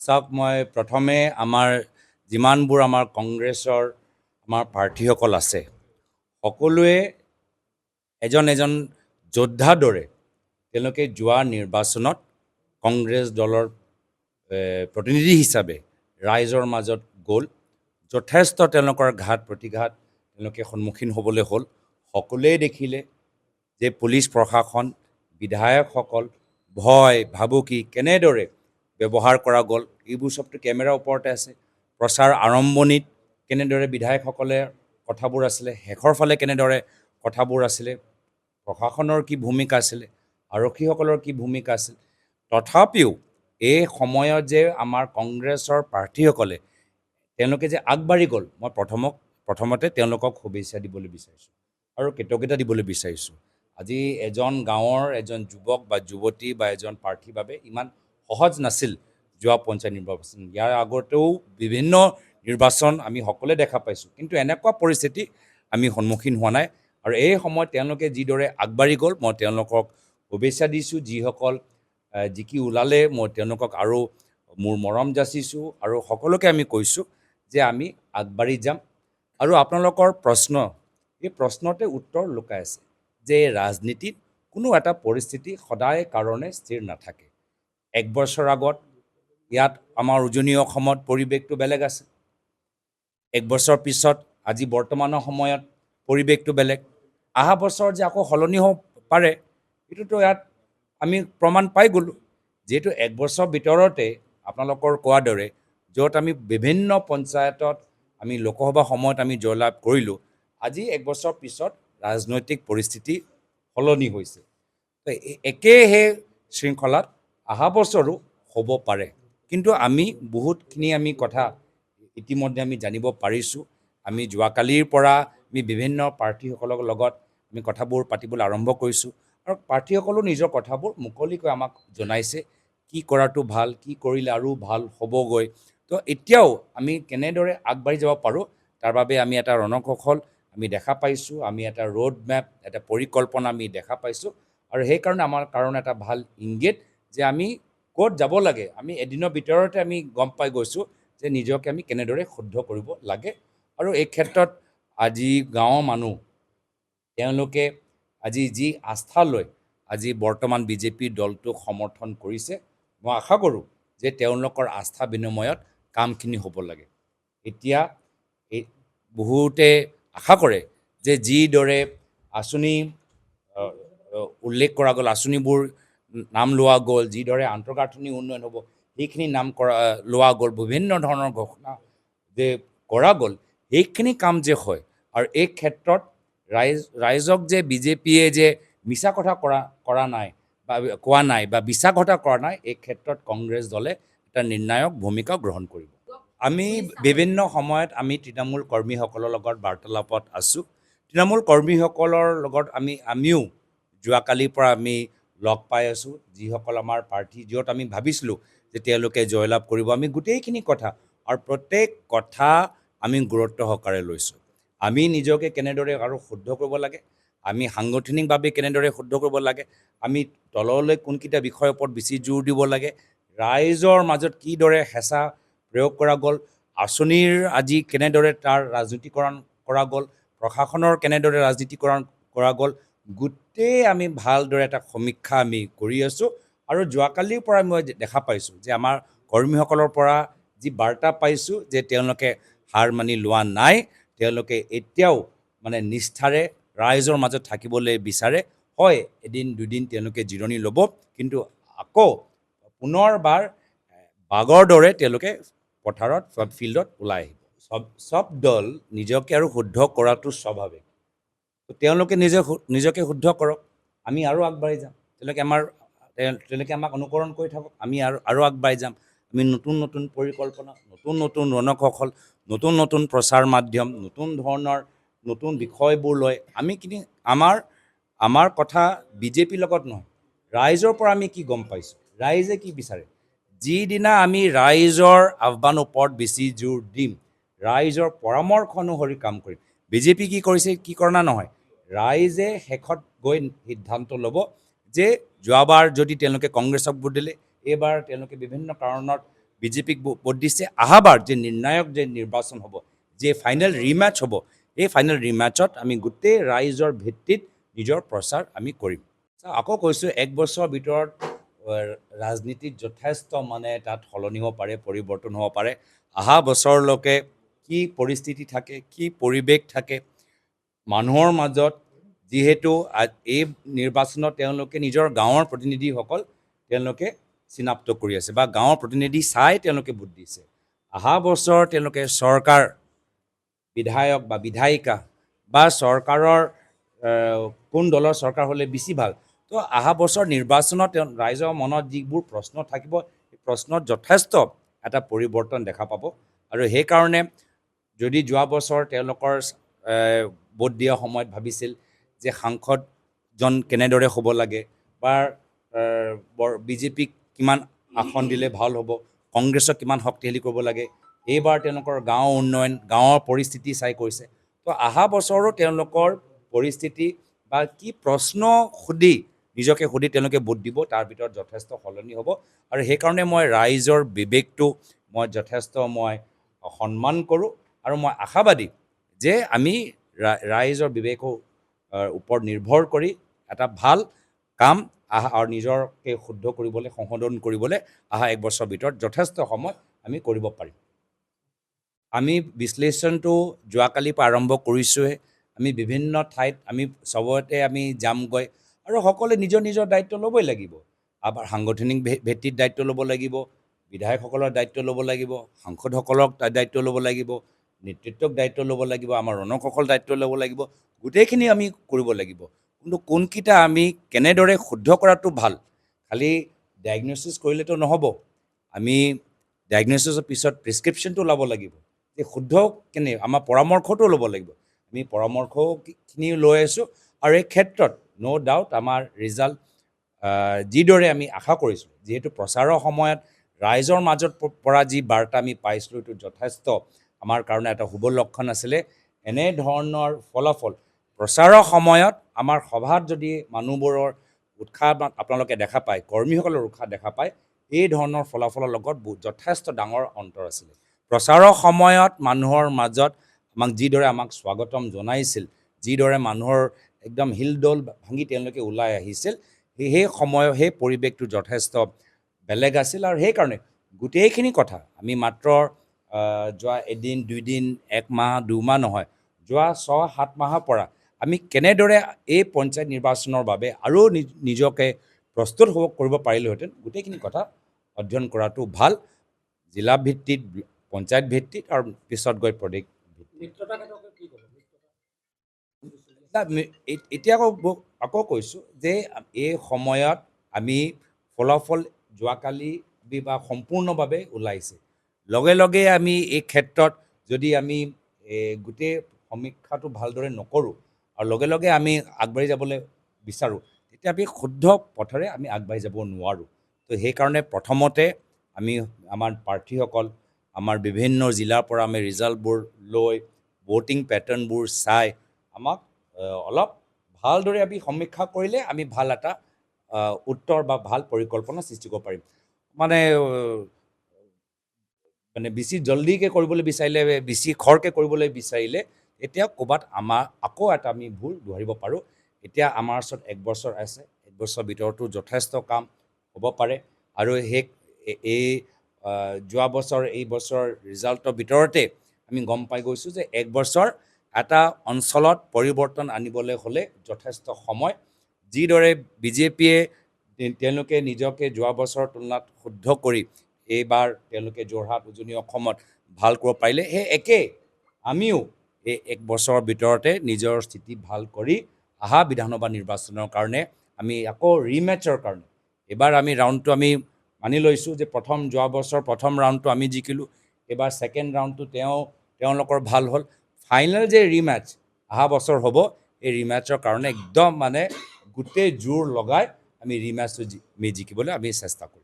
চাওক মই প্ৰথমে আমাৰ যিমানবোৰ আমাৰ কংগ্ৰেছৰ আমাৰ প্ৰাৰ্থীসকল আছে সকলোৱে এজন এজন যোদ্ধাৰ দৰে তেওঁলোকে যোৱা নিৰ্বাচনত কংগ্ৰেছ দলৰ প্ৰতিনিধি হিচাপে ৰাইজৰ মাজত গ'ল যথেষ্ট তেওঁলোকৰ ঘাত প্ৰতিঘাত তেওঁলোকে সন্মুখীন হ'বলৈ হ'ল সকলোৱে দেখিলে যে পুলিচ প্ৰশাসন বিধায়কসকল ভয় ভাবুকি কেনেদৰে ব্যৱহাৰ কৰা গ'ল এইবোৰ চবটো কেমেৰাৰ ওপৰতে আছে প্ৰচাৰ আৰম্ভণিত কেনেদৰে বিধায়কসকলে কথাবোৰ আছিলে শেষৰ ফালে কেনেদৰে কথাবোৰ আছিলে প্ৰশাসনৰ কি ভূমিকা আছিলে আৰক্ষীসকলৰ কি ভূমিকা আছিল তথাপিও এই সময়ত যে আমাৰ কংগ্ৰেছৰ প্ৰাৰ্থীসকলে তেওঁলোকে যে আগবাঢ়ি গ'ল মই প্ৰথমতে তেওঁলোকক শুভেচ্ছা দিবলৈ বিচাৰিছোঁ আৰু কৃতজ্ঞতা দিবলৈ বিচাৰিছোঁ আজি এজন গাঁৱৰ এজন যুৱক বা যুৱতী বা এজন প্ৰাৰ্থীৰ বাবে ইমান সহজ নাছিল যোৱা পঞ্চায়ত নিৰ্বাচন ইয়াৰ আগতেও বিভিন্ন নিৰ্বাচন আমি সকলোৱে দেখা পাইছোঁ কিন্তু এনেকুৱা পৰিস্থিতি আমি সন্মুখীন হোৱা নাই আৰু এই সময়ত তেওঁলোকে যিদৰে আগবাঢ়ি গ'ল মই তেওঁলোকক শুভেচ্ছা দিছোঁ যিসকল জিকি ওলালে মই তেওঁলোকক আৰু মোৰ মৰম যাচিছোঁ আৰু সকলোকে আমি কৈছোঁ যে আমি আগবাঢ়ি যাম আৰু আপোনালোকৰ প্ৰশ্ন এই প্ৰশ্নতে উত্তৰ লুকাই আছে যে ৰাজনীতিত কোনো এটা পৰিস্থিতি সদায় কাৰণে স্থিৰ নাথাকে এক বছৰ আগত ইয়াত আমাৰ উজনি অসমত পৰিৱেশটো বেলেগ আছে এক বছৰ পিছত আজি বৰ্তমানৰ সময়ত পৰিৱেশটো বেলেগ অহা বছৰ যে আকৌ সলনি হ'ব পাৰে এইটোতো ইয়াত আমি প্ৰমাণ পাই গ'লোঁ যিহেতু এক বছৰ ভিতৰতে আপোনালোকৰ কোৱাৰ দৰে য'ত আমি বিভিন্ন পঞ্চায়তত আমি লোকসভা সময়ত আমি জয়লাভ কৰিলোঁ আজি এক বছৰ পিছত ৰাজনৈতিক পৰিস্থিতি সলনি হৈছে একেই সেই শৃংখলাত অহা বছৰো হ'ব পাৰে কিন্তু আমি বহুতখিনি আমি কথা ইতিমধ্যে আমি জানিব পাৰিছোঁ আমি যোৱাকালিৰ পৰা আমি বিভিন্ন প্ৰাৰ্থীসকলৰ লগত আমি কথাবোৰ পাতিবলৈ আৰম্ভ কৰিছোঁ আৰু প্ৰাৰ্থীসকলেও নিজৰ কথাবোৰ মুকলিকৈ আমাক জনাইছে কি কৰাটো ভাল কি কৰিলে আৰু ভাল হ'বগৈ তো এতিয়াও আমি কেনেদৰে আগবাঢ়ি যাব পাৰোঁ তাৰ বাবে আমি এটা ৰণকৌশল আমি দেখা পাইছোঁ আমি এটা ৰোড মেপ এটা পৰিকল্পনা আমি দেখা পাইছোঁ আৰু সেইকাৰণে আমাৰ কাৰণে এটা ভাল ইংগিত যে আমি ক'ত যাব লাগে আমি এদিনৰ ভিতৰতে আমি গম পাই গৈছোঁ যে নিজকে আমি কেনেদৰে শুদ্ধ কৰিব লাগে আৰু এই ক্ষেত্ৰত আজি গাঁৱৰ মানুহ তেওঁলোকে আজি যি আস্থা লৈ আজি বৰ্তমান বিজেপিৰ দলটোক সমৰ্থন কৰিছে মই আশা কৰোঁ যে তেওঁলোকৰ আস্থা বিনিময়ত কামখিনি হ'ব লাগে এতিয়া এই বহুতে আশা কৰে যে যিদৰে আঁচনি উল্লেখ কৰা গ'ল আঁচনিবোৰ নাম লোৱা গ'ল যিদৰে আন্তঃগাঁথনি উন্নয়ন হ'ব সেইখিনি নাম কৰা লোৱা গ'ল বিভিন্ন ধৰণৰ ঘোষণা যে কৰা গ'ল সেইখিনি কাম যে হয় আৰু এই ক্ষেত্ৰত ৰাইজক যে বিজেপিয়ে যে মিছা কথা কৰা নাই বা কোৱা নাই বা বিশ্বাস কথা কৰা নাই এই ক্ষেত্ৰত কংগ্ৰেছ দলে এটা নিৰ্ণায়ক ভূমিকা গ্ৰহণ কৰিব আমি বিভিন্ন সময়ত আমি তৃণমূল কৰ্মীসকলৰ লগত বাৰ্তালাপত আছোঁ তৃণমূল কৰ্মীসকলৰ লগত আমিও যোৱাকালিৰ পৰা আমি লগ পাই আছোঁ যিসকল আমাৰ প্ৰাৰ্থী য'ত আমি ভাবিছিলোঁ যে তেওঁলোকে জয়লাভ কৰিব আমি গোটেইখিনি কথা আৰু প্ৰত্যেক কথা আমি গুৰুত্ব সহকাৰে লৈছোঁ আমি নিজকে কেনেদৰে আৰু শুদ্ধ কৰিব লাগে আমি সাংগঠনিকভাৱে কেনেদৰে শুদ্ধ কৰিব লাগে আমি তললৈ কোনকেইটা বিষয়ৰ ওপৰত বেছি জোৰ দিব লাগে ৰাইজৰ মাজত কিদৰে হেঁচা প্ৰয়োগ কৰা গ'ল আঁচনিৰ আজি কেনেদৰে তাৰ ৰাজনীতিকৰণ কৰা গ'ল প্ৰশাসনৰ কেনেদৰে ৰাজনীতিকৰণ কৰা গ'ল গোটেই আমি ভালদৰে এটা সমীক্ষা আমি কৰি আছোঁ আৰু যোৱাকালিৰ পৰা মই দেখা পাইছোঁ যে আমাৰ কৰ্মীসকলৰ পৰা যি বাৰ্তা পাইছোঁ যে তেওঁলোকে হাৰ মানি লোৱা নাই তেওঁলোকে এতিয়াও মানে নিষ্ঠাৰে ৰাইজৰ মাজত থাকিবলৈ বিচাৰে হয় এদিন দুদিন তেওঁলোকে জিৰণি ল'ব কিন্তু আকৌ পুনৰবাৰ বাগৰ দৰে তেওঁলোকে পথাৰত ফিল্ডত ওলাই আহিব চব দল নিজকে আৰু শুদ্ধ কৰাটো স্বাভাৱিক তেওঁলোকে নিজকে শুদ্ধ কৰক আমি আৰু আগবাঢ়ি যাম তেওঁলোকে আমাক অনুকৰণ কৰি থাকক আমি আৰু আগবাঢ়ি যাম আমি নতুন নতুন পৰিকল্পনা নতুন নতুন ৰণকৌশল নতুন নতুন প্ৰচাৰ মাধ্যম নতুন ধৰণৰ নতুন বিষয়বোৰ লৈ আমি আমাৰ কথা বিজেপিৰ লগত নহয় ৰাইজৰ পৰা আমি কি গম পাইছোঁ ৰাইজে কি বিচাৰে যিদিনা আমি ৰাইজৰ আহ্বানৰ ওপৰত বেছি জোৰ দিম ৰাইজৰ পৰামৰ্শ অনুসৰি কাম কৰিম বিজেপি কি কৰিছে কি কৰা নহয় ৰাইজে শেষত গৈ সিদ্ধান্ত ল'ব যে যোৱাবাৰ যদি তেওঁলোকে কংগ্ৰেছক ভোট দিলে এইবাৰ তেওঁলোকে বিভিন্ন কাৰণত বিজেপিক ভোট দিছে অহাবাৰ যে নিৰ্ণায়ক যে নিৰ্বাচন হ'ব যে ফাইনেল ৰিমেচ হ'ব এই ফাইনেল ৰিমেচত আমি গোটেই ৰাইজৰ ভিত্তিত নিজৰ প্ৰচাৰ আমি কৰিম আকৌ কৈছোঁ 1 বছৰৰ ভিতৰত ৰাজনীতিত যথেষ্ট মানে তাত সলনি হ'ব পাৰে পৰিৱৰ্তন হ'ব পাৰে অহা বছৰলৈকে কি পৰিস্থিতি থাকে কি পৰিৱেশ থাকে মানুহৰ মাজত যিহেতু এই নিৰ্বাচনত তেওঁলোকে নিজৰ গাঁৱৰ প্ৰতিনিধিসকল তেওঁলোকে চিনাক্ত কৰি আছে বা গাঁৱৰ প্ৰতিনিধি চাই তেওঁলোকে ভোট দিছে অহা বছৰ তেওঁলোকে চৰকাৰ বিধায়ক বা বিধায়িকা বা চৰকাৰৰ কোন দলৰ চৰকাৰ হ'লে বেছি ভাল তো অহা বছৰ নিৰ্বাচনত ৰাইজৰ মনত যিবোৰ প্ৰশ্ন থাকিব সেই প্ৰশ্নত যথেষ্ট এটা পৰিৱৰ্তন দেখা পাব আৰু সেইকাৰণে যদি যোৱা বছৰ তেওঁলোকৰ ভোট দিয়া সময়ত ভাবিছিল যে সাংসদজন কেনেদৰে হ'ব লাগে বা বিজেপিক কিমান আসন দিলে ভাল হ'ব কংগ্ৰেছক কিমান শক্তিশালী কৰিব লাগে এইবাৰ তেওঁলোকৰ গাঁও উন্নয়ন গাঁৱৰ পৰিস্থিতি চাই কৈছে তো অহা বছৰো তেওঁলোকৰ পৰিস্থিতি বা কি প্ৰশ্ন নিজকে সুধি তেওঁলোকে ভোট দিব তাৰ ভিতৰত যথেষ্ট সলনি হ'ব আৰু সেইকাৰণে মই ৰাইজৰ বিবেকটো মই যথেষ্ট মই সন্মান কৰোঁ আৰু মই আশাবাদী যে আমি ৰাইজৰ বিবেকৰ ওপৰত নিৰ্ভৰ কৰি এটা ভাল কাম আৰু নিজকে শুদ্ধ কৰিবলৈ সংশোধন কৰিবলৈ অহা 1 বছৰৰ ভিতৰত যথেষ্ট সময় আমি কৰিব পাৰিম আমি বিশ্লেষণটো যোৱাকালিৰ পৰা আৰম্ভ কৰিছোঁহে আমি বিভিন্ন ঠাইত আমি চবতে আমি যামগৈ আৰু সকলোৱে নিজৰ নিজৰ দায়িত্ব ল'বই লাগিব আবাৰ সাংগঠনিক ভিত্তিত দায়িত্ব ল'ব লাগিব বিধায়কসকলৰ দায়িত্ব ল'ব লাগিব সাংসদসকলক দায়িত্ব ল'ব লাগিব নেতৃত্বক দায়িত্ব ল'ব লাগিব আমাৰ ৰণসকল দায়িত্ব ল'ব লাগিব গোটেইখিনি আমি কৰিব লাগিব কিন্তু কোনকেইটা আমি কেনেদৰে শুদ্ধ কৰাটো ভাল খালি ডায়েগন'চিছ কৰিলেতো নহ'ব আমি ডায়েগন'চিছৰ পিছত প্ৰেছক্ৰিপশ্যনটো ল'ব লাগিব যে শুদ্ধ কেনে আমাৰ পৰামৰ্শটো ল'ব লাগিব আমি পৰামৰ্শখিনি লৈ আছোঁ আৰু এই ক্ষেত্ৰত ন' ডাউট আমাৰ ৰিজাল্ট যিদৰে আমি আশা কৰিছিলোঁ যিহেতু প্ৰচাৰৰ সময়ত ৰাইজৰ মাজত পৰা যি বাৰ্তা আমি পাইছিলোঁ এইটো যথেষ্ট আমাৰ কাৰণে এটা শুভ লক্ষণ আছিলে এনেধৰণৰ ফলাফল প্ৰচাৰৰ সময়ত আমাৰ সভাত যদি মানুহবোৰৰ উৎসাহ আপোনালোকে দেখা পায় কৰ্মীসকলৰ উৎসাহ দেখা পায় এই ধৰণৰ ফলাফলৰ লগত যথেষ্ট ডাঙৰ অন্তৰ আছিলে প্ৰচাৰৰ সময়ত মানুহৰ মাজত যিদৰে আমাক স্বাগতম জনাইছিল যিদৰে মানুহৰ একদম হিলদোল ভাঙি তেওঁলোকে ওলাই আহিছিল সেই সময় সেই পৰিৱেশটো যথেষ্ট বেলেগ আছিল আৰু সেইকাৰণে গোটেইখিনি কথা আমি মাত্ৰ যোৱা এদিন দুইদিন 1 মাহ 2 মাহ নহয় যোৱা 6-7 মাহৰ পৰা আমি কেনেদৰে এই পঞ্চায়ত নিৰ্বাচনৰ বাবে আৰু নিজকে প্ৰস্তুত কৰিব পাৰিলোহেঁতেন গোটেইখিনি কথা অধ্যয়ন কৰাটো ভাল জিলা ভিত্তিত পঞ্চায়ত ভিত্তিত আৰু পিছত গৈ প্ৰদেশ এতিয়া আকৌ কৈছোঁ যে এই সময়ত আমি ফলাফল যোৱাকালি বা সম্পূৰ্ণভাৱে ওলাইছে লগে লগে আমি এই ক্ষেত্ৰত যদি আমি গোটেই সমীক্ষাটো ভালদৰে নকৰোঁ আৰু লগে লগে আমি আগবাঢ়ি যাবলৈ বিচাৰোঁ তেতিয়া আমি শুদ্ধ পথেৰে আমি আগবাঢ়ি যাব নোৱাৰোঁ তো সেইকাৰণে প্ৰথমতে আমি আমাৰ প্ৰাৰ্থীসকল আমাৰ বিভিন্ন জিলাৰ পৰা আমি ৰিজাল্টবোৰ লৈ ভোটিং পেটাৰ্ণবোৰ চাই আমাক অলপ ভালদৰে আমি সমীক্ষা কৰিলে আমি ভাল এটা উত্তৰ বা ভাল পৰিকল্পনা সৃষ্টি কৰিব পাৰিম মানে বেছি জলদিকৈ কৰিবলৈ বিচাৰিলে বেছি খৰকৈ কৰিবলৈ বিচাৰিলে এতিয়া ক'ৰবাত আমাৰ আকৌ এটা আমি ভুল ধৰিব পাৰোঁ এতিয়া আমাৰ ওচৰত 1 বছৰ আছে 1 বছৰৰ ভিতৰতো যথেষ্ট কাম হ'ব পাৰে আৰু এই যোৱা বছৰ এই বছৰ ৰিজাল্টৰ ভিতৰতে আমি গম পাই গৈছোঁ যে 1 বছৰ এটা অঞ্চলত পৰিৱৰ্তন আনিবলৈ হ'লে যথেষ্ট সময় যিদৰে বিজেপিয়ে তেওঁলোকে নিজকে যোৱা বছৰৰ তুলনাত শুদ্ধ কৰি এইবাৰ তেওঁলোকে যোৰহাট উজনি অসমত ভাল কৰিব পাৰিলে সেই একেই আমিও এই 1 বছৰৰ ভিতৰতে নিজৰ স্থিতি ভাল কৰি অহা বিধানসভা নিৰ্বাচনৰ কাৰণে আমি আকৌ ৰিমেচৰ কাৰণে এবাৰ আমি ৰাউণ্ডটো আমি মানি লৈছোঁ যে যোৱা বছৰ প্ৰথম ৰাউণ্ডটো আমি জিকিলোঁ এবাৰ ছেকেণ্ড ৰাউণ্ডটো তেওঁলোকৰ ভাল হ'ল ফাইনেল যে ৰিমেচ অহা বছৰ হ'ব এই ৰিমেচৰ কাৰণে একদম মানে গোটেই জোৰ লগাই আমি ৰিমেচটো জিকিবলৈ আমি চেষ্টা কৰিম